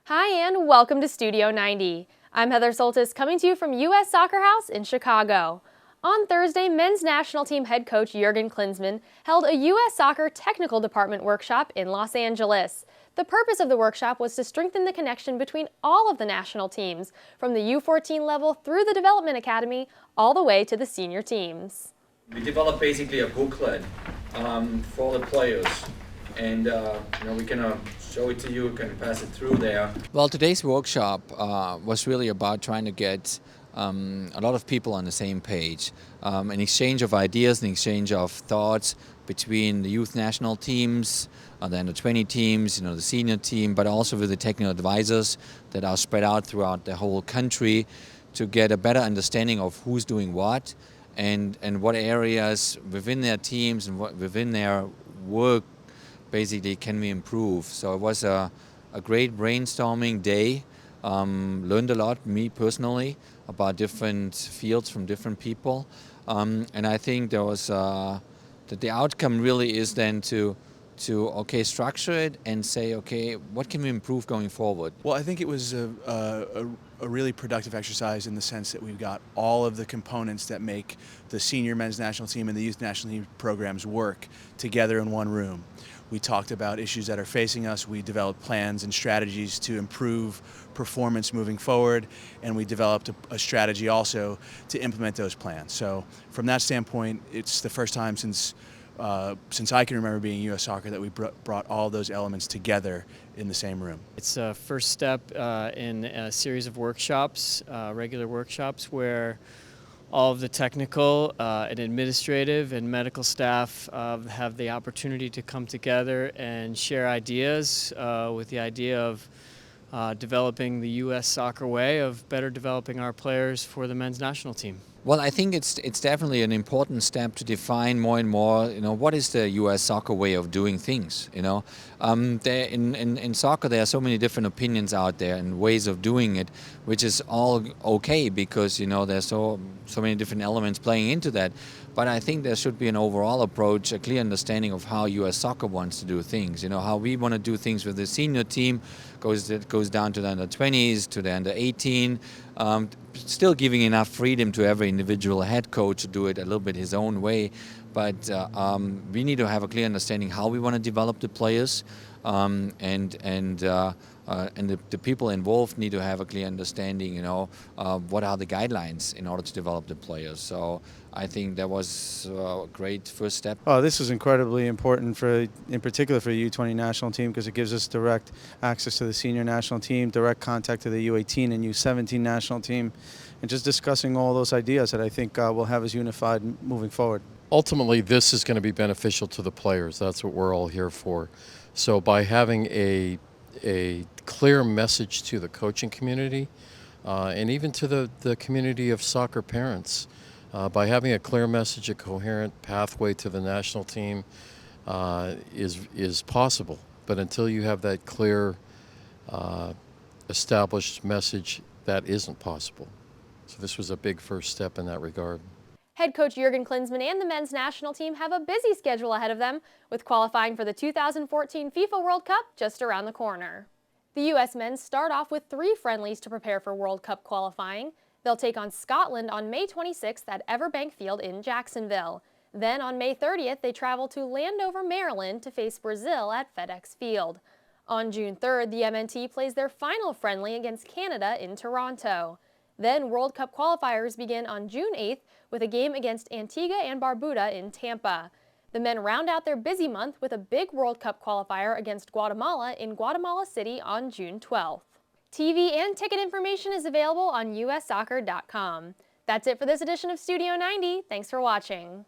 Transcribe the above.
Hi and welcome to Studio 90. I'm Heather Soltis coming to you from U.S. Soccer House in Chicago. On Thursday, men's national team head coach Jurgen Klinsmann held a U.S. Soccer Technical Department workshop in Los Angeles. The purpose of the workshop was to strengthen the connection between all of the national teams, from the U14 level through the Development Academy, all the way to the senior teams. We developed basically a booklet for the players, and we can show it to you, can pass it through there. Well, today's workshop was really about trying to get a lot of people on the same page, an exchange of ideas, an exchange of thoughts between the youth national teams, the under-20 teams, the senior team, but also with the technical advisors that are spread out throughout the whole country to get a better understanding of who's doing what and what areas within their teams and within their work basically can we improve. So it was a great brainstorming day. Learned a lot, me personally, about different fields from different people. And I think there was that the outcome really is then to structure it and say, okay, what can we improve going forward? Well, I think it was a really productive exercise in the sense that we've got all of the components that make the senior men's national team and the youth national team programs work together in one room. We talked about issues that are facing us. We developed plans and strategies to improve performance moving forward, and we developed a strategy also to implement those plans. So from that standpoint, it's the first time since I can remember being in U.S. Soccer that we brought all those elements together in the same room. It's a first step in a series of workshops, regular workshops, where all of the technical and administrative and medical staff have the opportunity to come together and share ideas with the idea of developing the U.S. soccer way of better developing our players for the men's national team. Well, I think it's definitely an important step to define more and more, what is the U.S. soccer way of doing things, in soccer there are so many different opinions out there and ways of doing it, which is all okay because, there's so many different elements playing into that. But I think there should be an overall approach, a clear understanding of how U.S. soccer wants to do things, how we want to do things with the senior team, goes down to the under-20s, to the under-18, still giving enough freedom to every individual head coach to do it a little bit his own way. But we need to have a clear understanding how we want to develop the players, and the people involved need to have a clear understanding, what are the guidelines in order to develop the players. So I think that was a great first step. Oh, this is incredibly important in particular for the U20 national team because it gives us direct access to the senior national team, direct contact to the U18 and U17 national team, and just discussing all those ideas that I think will have us unified moving forward. Ultimately, this is going to be beneficial to the players. That's what we're all here for. So by having a clear message to the coaching community and even to the community of soccer parents, by having a clear message, a coherent pathway to the national team is possible. But until you have that clear, established message, that isn't possible. So this was a big first step in that regard. Head coach Jurgen Klinsmann and the men's national team have a busy schedule ahead of them, with qualifying for the 2014 FIFA World Cup just around the corner. The U.S. men start off with 3 friendlies to prepare for World Cup qualifying. They'll take on Scotland on May 26th at Everbank Field in Jacksonville. Then on May 30th, they travel to Landover, Maryland to face Brazil at FedEx Field. On June 3rd, the MNT plays their final friendly against Canada in Toronto. Then World Cup qualifiers begin on June 8th with a game against Antigua and Barbuda in Tampa. The men round out their busy month with a big World Cup qualifier against Guatemala in Guatemala City on June 12th. TV and ticket information is available on ussoccer.com. That's it for this edition of Studio 90. Thanks for watching.